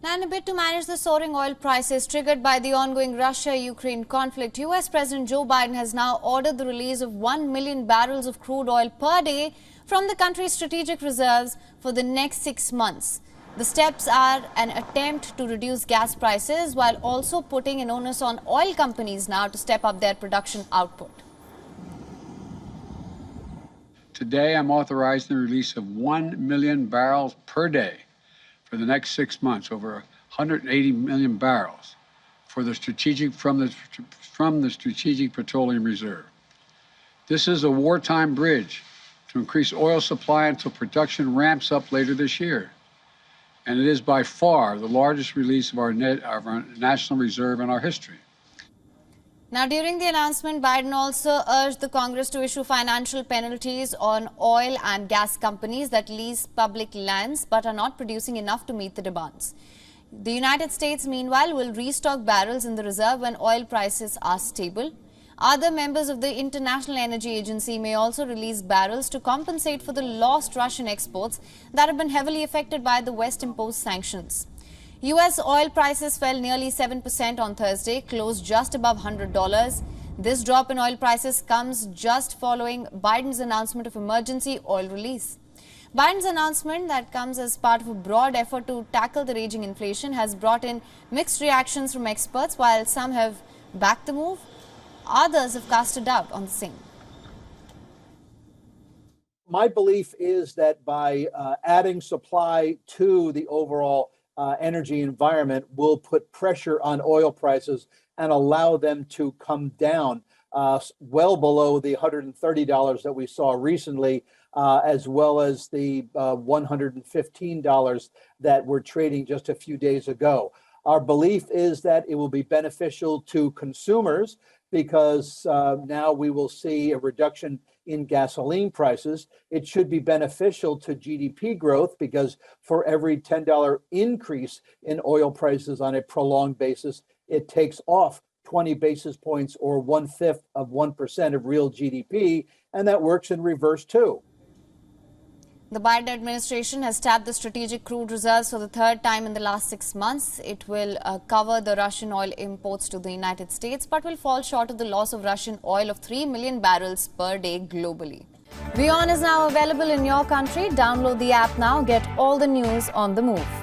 Now, in a bid to manage the soaring oil prices triggered by the ongoing Russia-Ukraine conflict, U.S. President Joe Biden has now ordered the release of 1 million barrels of crude oil per day from the country's strategic reserves for the next 6 months. The steps are an attempt to reduce gas prices while also putting an onus on oil companies now to step up their production output. Today, I'm authorizing the release of 1 million barrels per day for the next 6 months, over 180 million barrels for the from the Strategic Petroleum Reserve. This is a wartime bridge to increase oil supply until production ramps up later this year. And it is by far the largest release of our national reserve in our history. Now, during the announcement, Biden also urged the Congress to issue financial penalties on oil and gas companies that lease public lands but are not producing enough to meet the demands. The United States, meanwhile, will restock barrels in the reserve when oil prices are stable. Other members of the International Energy Agency may also release barrels to compensate for the lost Russian exports that have been heavily affected by the West-imposed sanctions. U.S. oil prices fell nearly 7% on Thursday, closed just above $100. This drop in oil prices comes just following Biden's announcement of emergency oil release. Biden's announcement, that comes as part of a broad effort to tackle the raging inflation, has brought in mixed reactions from experts. While some have backed the move, others have cast a doubt on the same. My belief is that by adding supply to the overall energy environment will put pressure on oil prices and allow them to come down well below the $130 that we saw recently, as well as the $115 that we're trading just a few days ago. Our belief is that it will be beneficial to consumers because now we will see a reduction in gasoline prices. It should be beneficial to GDP growth because for every $10 increase in oil prices on a prolonged basis, it takes off 20 basis points or 1/5 of 1% of real GDP, and that works in reverse too. The Biden administration has tapped the strategic crude reserves for the third time in the last 6 months. It will cover the Russian oil imports to the United States, but will fall short of the loss of Russian oil of 3 million barrels per day globally. WION is now available in your country. Download the app now. Get all the news on the move.